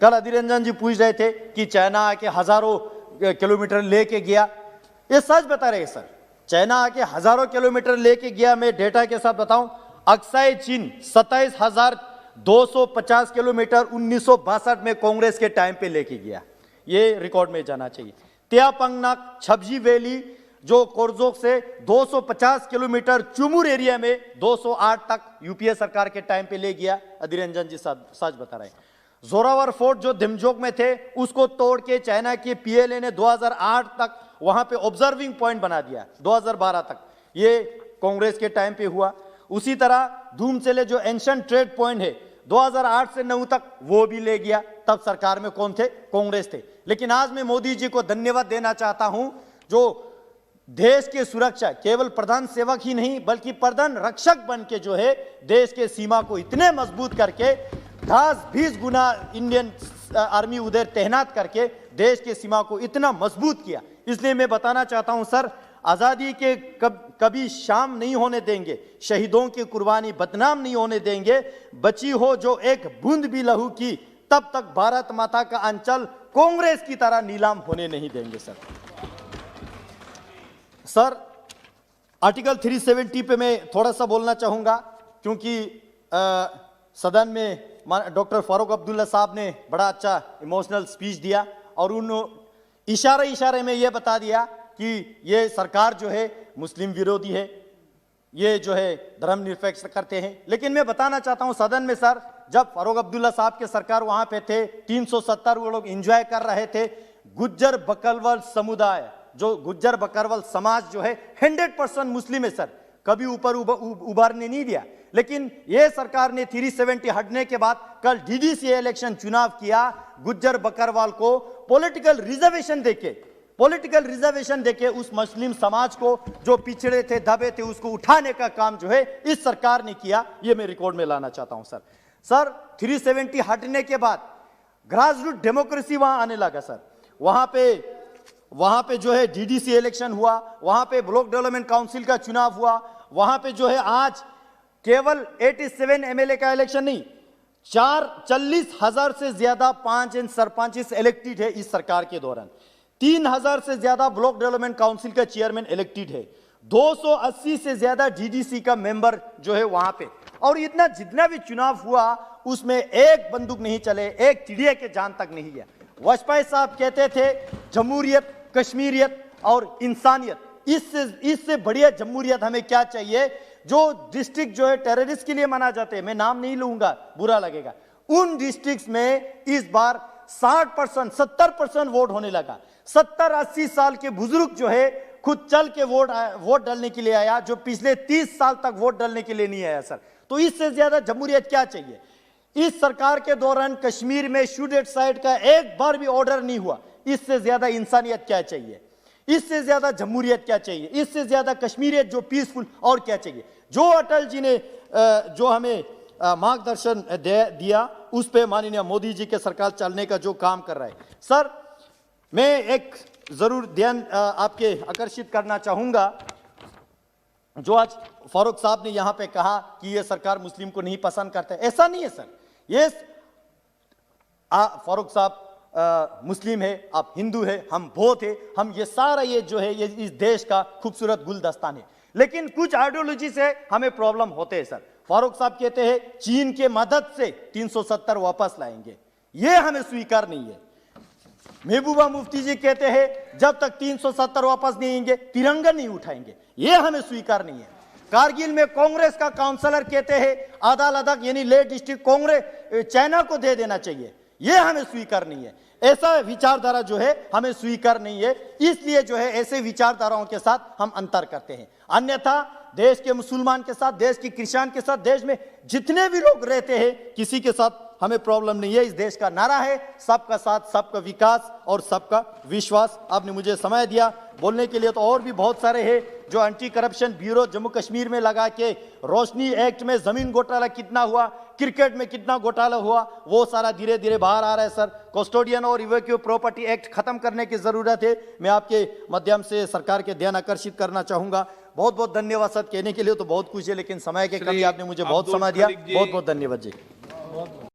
कल अधीर रंजन जी पूछ रहे थे कि चाइना आके हजारों किलोमीटर लेके गया, ये सच बता रहे हैं सर। चाइना आके हजारों किलोमीटर लेके गया। मैं डेटा के साथ बताऊं, अक्साई चीन 27,250 किलोमीटर 1962 में कांग्रेस के टाइम पे लेके गया, ये रिकॉर्ड में जाना चाहिए। त्यापंगनाक छबजी वैली जो कोरजोक से 250 किलोमीटर चुमुर एरिया में 208 तक यूपीए सरकार के टाइम पे ले गया। अधीर रंजन जी सच बता रहे हैं। जोरावर फोर्ट जो धिमजोक में थे उसको तोड़ के चाइना के पीएलए ने 2008 तक वहां पे ऑब्जर्विंग पॉइंट बना दिया, 2012 तक ये कांग्रेस के टाइम पे हुआ। उसी तरह धूमचले जो एंशिएंट ट्रेड पॉइंट है 2008 से 9 तक वो भी ले गया। तब सरकार में कौन थे? कांग्रेस थे। लेकिन आज मैं मोदी जी को धन्यवाद देना चाहता हूं जो देश की सुरक्षा केवल प्रधान सेवक ही नहीं बल्कि प्रधान रक्षक बन के जो है देश के सीमा को इतने मजबूत करके 10-20 गुना इंडियन आर्मी उधर तैनात करके देश के सीमा को इतना मजबूत किया। इसलिए मैं बताना चाहता हूं सर, आजादी के कभी शाम नहीं होने देंगे, शहीदों की कुर्बानी बदनाम नहीं होने देंगे। बची हो जो एक बूंद भी लहू की, तब तक भारत माता का अंचल कांग्रेस की तरह नीलाम होने नहीं देंगे। सर आर्टिकल 370 पे मैं थोड़ा सा बोलना चाहूंगा, क्योंकि सदन में डॉक्टर फारूक अब्दुल्ला साहब ने बड़ा अच्छा इमोशनल स्पीच दिया और उन इशारे में यह बता दिया कि ये सरकार जो है मुस्लिम विरोधी है, ये जो है धर्मनिरपेक्ष करते हैं। लेकिन मैं बताना चाहता हूं सदन में सर, जब फारूक अब्दुल्ला साहब के सरकार वहां पे थे 370 वो लोग एंजॉय कर रहे थे। गुज्जर बकरवाल समुदाय जो गुज्जर बकरवाल समाज जो है 100% मुस्लिम है सर, कभी ऊपर उभारने नहीं दिया। लेकिन यह सरकार ने 370 हटने के बाद कल डीडीसी इलेक्शन चुनाव किया, गुज्जर बकरवाल को पॉलिटिकल रिजर्वेशन देके उस मुस्लिम समाज को जो पिछड़े थे दबे थे उसको उठाने का काम जो है इस सरकार ने किया। यह मैं रिकॉर्ड में लाना चाहता हूं सर। 370 हटने के बाद ग्रास रूट डेमोक्रेसी वहां आने लगा सर। वहां पे जो है डीडीसी इलेक्शन हुआ, वहां पे ब्लॉक डेवलपमेंट काउंसिल का चुनाव हुआ, वहां पे जो है आज केवल 87 एमएलए का इलेक्शन नहीं, 40,000 से ज्यादा पंच एंड सरपंच इलेक्टेड है इस सरकार के दौरान। 3,000 से ज्यादा ब्लॉक डेवलपमेंट काउंसिल का चेयरमैन इलेक्टेड है, 280 से ज्यादा डीडीसी का मेंबर जो है वहां पे। और इतना जितना भी चुनाव हुआ उसमें एक बंदूक नहीं चले, एक चिड़िया के जान तक नहीं गया। वाजपेयी साहब कहते थे जमहूरियत, कश्मीरियत और इंसानियत, इससे बढ़िया जमहूरियत हमें क्या चाहिए। जो डिस्ट्रिक्ट जो है टेररिस्ट के लिए माना जाते हैं, मैं नाम नहीं लूंगा बुरा लगेगा, उन डिस्ट्रिक्ट्स में इस बार 60% 70% वोट होने लगा। 70-80 साल के बुजुर्ग जो है खुद चल के वोट डालने के लिए आया, जो पिछले 30 साल तक वोट डालने के लिए नहीं आया सर। तो इससे ज्यादा जमहूरियत क्या चाहिए। इस सरकार के दौरान कश्मीर में शूट एट साइड का एक बार भी ऑर्डर नहीं हुआ। इससे ज्यादा इंसानियत क्या चाहिए, इससे ज्यादा जमहूरियत क्या चाहिए, इससे ज्यादा कश्मीरियत जो पीसफुल और क्या चाहिए। जो अटल जी ने जो हमें मार्गदर्शन दिया उस पे माननीय मोदी जी के सरकार चलने का जो काम कर रहा है सर, मैं एक जरूर ध्यान आपके आकर्षित करना चाहूंगा। जो आज फारूक साहब ने यहां पे कहा कि ये सरकार मुस्लिम को नहीं पसंद करता है, ऐसा नहीं है सर। ये फारूक साहब मुस्लिम है, आप हिंदू है, हम बौद्ध है, हम ये सारा ये जो है ये इस देश का खूबसूरत गुलदस्तान है। लेकिन कुछ आइडियोलॉजी से हमें प्रॉब्लम होते हैं सर। फारूक साहब कहते हैं चीन के मदद से 370 वापस लाएंगे, ये हमें स्वीकार नहीं है। महबूबा मुफ्ती जी कहते हैं जब तक 370 वापस नहीं आएंगे तिरंगा नहीं उठाएंगे, ये हमें स्वीकार नहीं है। कारगिल में कांग्रेस का काउंसलर कहते हैं आधा लद्दाख यानी लेह डिस्ट्रिक्ट कांग्रेस चाइना को दे देना चाहिए, ये हमें स्वीकार नहीं है। ऐसा विचारधारा जो है हमें स्वीकार नहीं है, इसलिए जो है ऐसे विचारधाराओं के साथ हम अंतर करते हैं। अन्यथा देश के मुसलमान के साथ, देश के क्रिश्चियन के साथ, देश में जितने भी लोग रहते हैं किसी के साथ हमें प्रॉब्लम नहीं है। इस देश का नारा है सबका साथ, सबका विकास और सबका विश्वास। आपने मुझे समय दिया बोलने के लिए, तो और भी बहुत सारे हैं जो anti corruption bureau Jammu Kashmir में लगा के, रोशनी एक्ट में जमीन घोटाला कितना हुआ, क्रिकेट में कितना घोटाला हुआ, वो सारा धीरे धीरे बाहर आ रहा है सर। कस्टोडियन और इवैक्यू प्रॉपर्टी एक्ट खत्म करने की जरूरत है। मैं आपके माध्यम से सरकार के ध्यान आकर्षित करना चाहूंगा। बहुत बहुत धन्यवाद सर। कहने के लिए तो बहुत कुछ है लेकिन समय के कमी, आपने मुझे बहुत समय दिया, बहुत बहुत धन्यवाद जी। बहुत